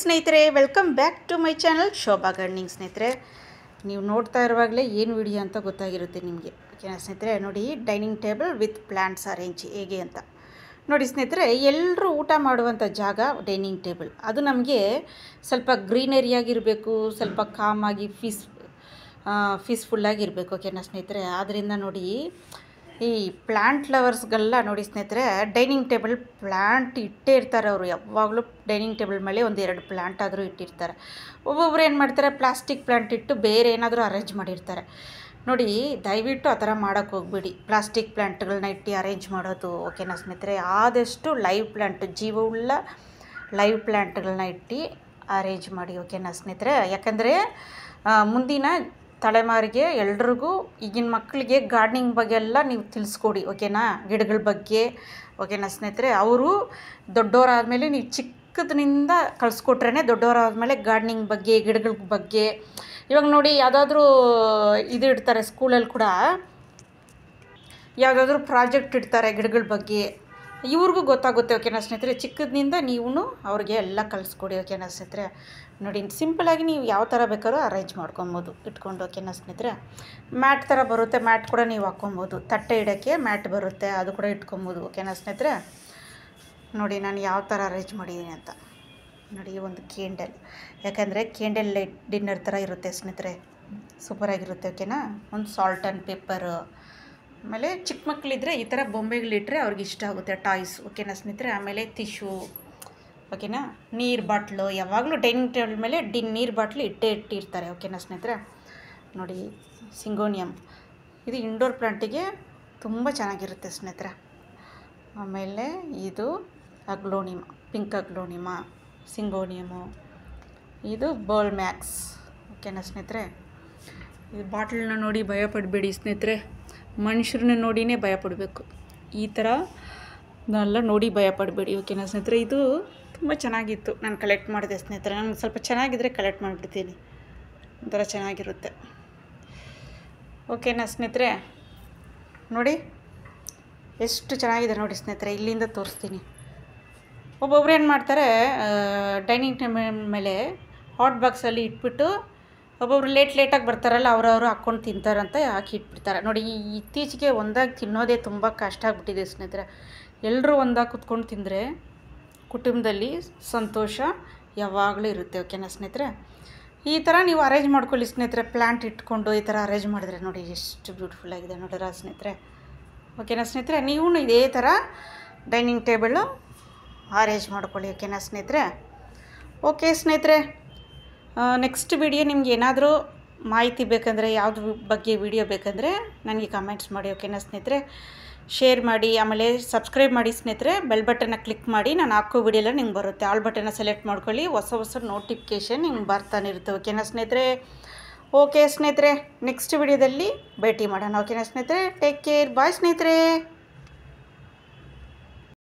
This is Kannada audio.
ಸ್ನೇಹಿತರೆ, welcome back to my channel Shobha gardening. ಸ್ನೇಹಿತರೆ, ನೀವು ನೋಡ್ತಾ ಇರುವಾಗಲೇ ಏನು ವಿಡಿಯೋ ಅಂತ ಗೊತ್ತಾಗಿರುತ್ತೆ ನಿಮಗೆ. ಓಕೆನಾ ಸ್ನೇಹಿತರೆ? ನೋಡಿ, dining table with plants arrange ಹೇಗೆ ಅಂತ ನೋಡಿ. ಸ್ನೇಹಿತರೆ, ಎಲ್ಲರೂ ಊಟ ಮಾಡುವಂಥ ಜಾಗ ಡೈನಿಂಗ್ ಟೇಬಲ್. ಅದು ನಮಗೆ ಸ್ವಲ್ಪ ಗ್ರೀನರಿಯಾಗಿರಬೇಕು, ಸ್ವಲ್ಪ ಕಾಮಾಗಿ ಪೀಸ್ಫುಲ್ಲಾಗಿರಬೇಕು. ಓಕೆನಾ ಸ್ನೇಹಿತರೆ? ಆದ್ದರಿಂದ ನೋಡಿ, ಈ ಪ್ಲ್ಯಾಂಟ್ ಲವರ್ಸ್ಗೆಲ್ಲ ನೋಡಿ ಸ್ನೇಹಿತರೆ, ಡೈನಿಂಗ್ ಟೇಬಲ್ ಪ್ಲ್ಯಾಂಟ್ ಇಟ್ಟೇ ಇರ್ತಾರೆ. ಅವರು ಯಾವಾಗಲೂ ಡೈನಿಂಗ್ ಟೇಬಲ್ ಮೇಲೆ ಒಂದೆರಡು ಪ್ಲ್ಯಾಂಟ್ ಆದರೂ ಇಟ್ಟಿರ್ತಾರೆ. ಒಬ್ಬೊಬ್ರು ಏನು ಮಾಡ್ತಾರೆ, ಪ್ಲಾಸ್ಟಿಕ್ ಪ್ಲ್ಯಾಂಟ್ ಇಟ್ಟು ಬೇರೆ ಏನಾದರೂ ಅರೇಂಜ್ ಮಾಡಿರ್ತಾರೆ. ನೋಡಿ, ದಯವಿಟ್ಟು ಆ ಥರ ಮಾಡೋಕ್ಕೆ ಹೋಗ್ಬೇಡಿ. ಪ್ಲಾಸ್ಟಿಕ್ ಪ್ಲ್ಯಾಂಟ್ಗಳನ್ನ ಇಟ್ಟು ಅರೇಂಜ್ ಮಾಡೋದು. ಓಕೆನಾ ಸ್ನೇಹಿತರೆ? ಆದಷ್ಟು ಲೈವ್ ಪ್ಲ್ಯಾಂಟ್, ಜೀವವುಳ್ಳ ಲೈವ್ ಪ್ಲ್ಯಾಂಟ್ಗಳನ್ನ ಇಟ್ಟು ಅರೇಂಜ್ ಮಾಡಿ. ಓಕೆನಾ ಸ್ನೇಹಿತರೆ? ಯಾಕಂದರೆ ಮುಂದಿನ ತಲೆಮಾರಿಗೆ ಎಲ್ರಿಗೂ, ಈಗಿನ ಮಕ್ಕಳಿಗೆ ಗಾರ್ಡನಿಂಗ್ ಬಗ್ಗೆ ಎಲ್ಲ ನೀವು ತಿಳಿಸ್ಕೊಡಿ. ಓಕೆನಾ? ಗಿಡಗಳ ಬಗ್ಗೆ. ಓಕೆನಾ ಸ್ನೇಹಿತರೆ? ಅವರು ದೊಡ್ಡವರಾದಮೇಲೆ ನೀವು ಚಿಕ್ಕದಿನಿಂದ ಕಳಿಸ್ಕೊಟ್ರೇ ದೊಡ್ಡವರಾದಮೇಲೆ ಗಾರ್ಡನಿಂಗ್ ಬಗ್ಗೆ, ಗಿಡಗಳ ಬಗ್ಗೆ. ಇವಾಗ ನೋಡಿ, ಯಾವುದಾದ್ರೂ ಇದು ಇಡ್ತಾರೆ ಸ್ಕೂಲಲ್ಲಿ ಕೂಡ, ಯಾವುದಾದ್ರೂ ಪ್ರಾಜೆಕ್ಟ್ ಇಡ್ತಾರೆ ಗಿಡಗಳ ಬಗ್ಗೆ, ಇವ್ರಿಗೂ ಗೊತ್ತಾಗುತ್ತೆ. ಓಕೆನಾ ಸ್ನೇಹಿತರೆ? ಚಿಕ್ಕದಿನಿಂದ ನೀವು ಅವ್ರಿಗೆ ಎಲ್ಲ ಕಲಿಸ್ಕೊಡಿ. ಓಕೆನಾ ಸ್ನೇಹಿತರೆ? ನೋಡಿ, ಸಿಂಪಲಾಗಿ ನೀವು ಯಾವ ಥರ ಬೇಕಾದ್ರೂ ಅರೇಂಜ್ ಮಾಡ್ಕೊಬೋದು ಇಟ್ಕೊಂಡು. ಓಕೆನಾ ಸ್ನೇಹಿತರೆ? ಮ್ಯಾಟ್ ಥರ ಬರುತ್ತೆ, ಮ್ಯಾಟ್ ಕೂಡ ನೀವು ಹಾಕ್ಕೊಬೋದು. ತಟ್ಟೆ ಇಡೋಕ್ಕೆ ಮ್ಯಾಟ್ ಬರುತ್ತೆ, ಅದು ಕೂಡ ಇಟ್ಕೊಬೋದು. ಓಕೆನಾ ಸ್ನೇಹಿತರೆ? ನೋಡಿ, ನಾನು ಯಾವ ಥರ ಅರೇಂಜ್ ಮಾಡಿದ್ದೀನಿ ಅಂತ ನೋಡಿ. ಒಂದು ಕೇಂಡಲ್, ಯಾಕಂದರೆ ಕೇಂಡಲ್ ಲೈಟ್ ಡಿನ್ನರ್ ಥರ ಇರುತ್ತೆ ಸ್ನೇಹಿತರೆ, ಸೂಪರಾಗಿರುತ್ತೆ. ಓಕೆನಾ? ಒಂದು ಸಾಲ್ಟ್ ಆ್ಯಂಡ್ ಪೆಪ್ಪರು. ಆಮೇಲೆ ಚಿಕ್ಕ ಮಕ್ಕಳಿದ್ರೆ ಈ ಥರ ಬೊಂಬೆಗಳಿಟ್ಟರೆ ಅವ್ರಿಗೆ ಇಷ್ಟ ಆಗುತ್ತೆ, ಟಾಯ್ಸ್. ಓಕೆನಾ ಸ್ನೇಹಿತರೆ? ಆಮೇಲೆ ಟಿಶ್ಯೂ. ಓಕೆನಾ? ನೀರು ಬಾಟ್ಲು, ಯಾವಾಗಲೂ ಡೈನಿಂಗ್ ಟೇಬಲ್ ಮೇಲೆ ನೀರು ಬಾಟ್ಲು ಇಟ್ಟಿರ್ತಾರೆ. ಓಕೆನಾ ಸ್ನೇಹಿತರೆ? ನೋಡಿ, ಸಿಂಗೋನಿಯಮ್, ಇದು ಇಂಡೋರ್ ಪ್ಲಾಂಟಿಗೆ ತುಂಬ ಚೆನ್ನಾಗಿರುತ್ತೆ ಸ್ನೇಹಿತರೆ. ಆಮೇಲೆ ಇದು ಅಗ್ಲೋನಿಮ, ಪಿಂಕ್ ಅಗ್ಲೋನಿಮ, ಸಿಂಗೋನಿಯಮು. ಇದು ಬೋಲ್ ಮ್ಯಾಕ್ಸ್. ಓಕೆನಾ ಸ್ನೇಹಿತರೆ? ಇದು ಬಾಟ್ಲನ್ನ ನೋಡಿ ಭಯಪಡಬೇಡಿ ಸ್ನೇಹಿತರೆ, ಮನುಷ್ಯರನ್ನ ನೋಡಿನೇ ಭಯಪಡಬೇಕು. ಈ ಥರ ಎಲ್ಲ ನೋಡಿ ಭಯಪಡಬೇಡಿ. ಓಕೆನಾ ಸ್ನೇಹಿತರೆ? ಇದು ತುಂಬ ಚೆನ್ನಾಗಿತ್ತು, ನಾನು ಕಲೆಕ್ಟ್ ಮಾಡಿದೆ ಸ್ನೇಹಿತರೆ. ನನಗೆ ಸ್ವಲ್ಪ ಚೆನ್ನಾಗಿದ್ದರೆ ಕಲೆಕ್ಟ್ ಮಾಡಿಬಿಡ್ತೀನಿ, ಒಂಥರ ಚೆನ್ನಾಗಿರುತ್ತೆ. ಓಕೆನಾ ಸ್ನೇಹಿತರೆ? ನೋಡಿ ಎಷ್ಟು ಚೆನ್ನಾಗಿದೆ ನೋಡಿ ಸ್ನೇಹಿತರೆ, ಇಲ್ಲಿಂದ ತೋರಿಸ್ತೀನಿ. ಒಬ್ಬೊಬ್ರು ಏನು ಮಾಡ್ತಾರೆ, ಡೈನಿಂಗ್ ಟೇಬಲ್ ಮೇಲೆ ಹಾಟ್ ಬಾಕ್ಸಲ್ಲಿ ಇಟ್ಬಿಟ್ಟು, ಒಬ್ಬೊಬ್ರು ಲೇಟಾಗಿ ಬರ್ತಾರಲ್ಲ, ಅವರವರು ಹಾಕ್ಕೊಂಡು ತಿಂತಾರಂತ ಹಾಕಿ ಇಟ್ಬಿಡ್ತಾರೆ. ನೋಡಿ, ಇತ್ತೀಚೆಗೆ ಒಂದಾಗಿ ತಿನ್ನೋದೇ ತುಂಬ ಕಷ್ಟ ಆಗಿಬಿಟ್ಟಿದೆ ಸ್ನೇಹಿತರೆ. ಎಲ್ಲರೂ ಒಂದಾಗಿ ಕುತ್ಕೊಂಡು ತಿಂದರೆ ಕುಟುಂಬದಲ್ಲಿ ಸಂತೋಷ ಯಾವಾಗಲೂ ಇರುತ್ತೆ. ಓಕೆನಾ ಸ್ನೇಹಿತರೆ? ಈ ಥರ ನೀವು ಅರೇಂಜ್ ಮಾಡ್ಕೊಳ್ಳಿ ಸ್ನೇಹಿತರೆ. ಪ್ಲ್ಯಾಂಟ್ ಇಟ್ಕೊಂಡು ಈ ಥರ ಅರೇಂಜ್ ಮಾಡಿದ್ರೆ ನೋಡಿ ಎಷ್ಟು ಬ್ಯೂಟಿಫುಲ್ಲಾಗಿದೆ ನೋಡಿರ ಸ್ನೇಹಿತರೆ. ಓಕೆನಾ ಸ್ನೇಹಿತರೆ? ನೀವು ಇದೇ ಥರ ಡೈನಿಂಗ್ ಟೇಬಲ್ಲು ಅರೇಂಜ್ ಮಾಡ್ಕೊಳ್ಳಿ. ಓಕೆನಾ ಸ್ನೇಹಿತರೆ? ಓಕೆ ಸ್ನೇಹಿತರೆ, ನೆಕ್ಸ್ಟ್ ವಿಡಿಯೋ ನಿಮ್ಗೆ ಏನಾದರೂ ಮಾಹಿತಿ ಬೇಕಂದರೆ, ಯಾವ್ದು ಬಗ್ಗೆ ವಿಡಿಯೋ ಬೇಕಂದರೆ ನನಗೆ ಕಮೆಂಟ್ಸ್ ಮಾಡಿ. ಓಕೆನಾ ಸ್ನೇಹಿತರೆ? ಶೇರ್ ಮಾಡಿ, ಆಮೇಲೆ ಸಬ್ಸ್ಕ್ರೈಬ್ ಮಾಡಿ ಸ್ನೇಹಿತರೆ. ಬೆಲ್ ಬಟನ್ನ ಕ್ಲಿಕ್ ಮಾಡಿ, ನಾನು ಹಾಕೋ ವಿಡಿಯೋ ಎಲ್ಲ ನಿಮ್ಗೆ ಬರುತ್ತೆ. ಆಲ್ ಬಟನ್ನ ಸೆಲೆಕ್ಟ್ ಮಾಡ್ಕೊಳ್ಳಿ, ಹೊಸ ನೋಟಿಫಿಕೇಷನ್ ನಿಮ್ಗೆ ಬರ್ತಾನೆ ಇರುತ್ತೆ. ಓಕೆನಾ ಸ್ನೇಹಿತರೆ? ಓಕೆ ಸ್ನೇಹಿತರೆ, ನೆಕ್ಸ್ಟ್ ವಿಡಿಯೋದಲ್ಲಿ ಭೇಟಿ ಮಾಡೋಣ. ಓಕೆನಾ ಸ್ನೇಹಿತರೆ? ಟೇಕ್ ಕೇರ್, ಬಾಯ್ ಸ್ನೇಹಿತರೆ.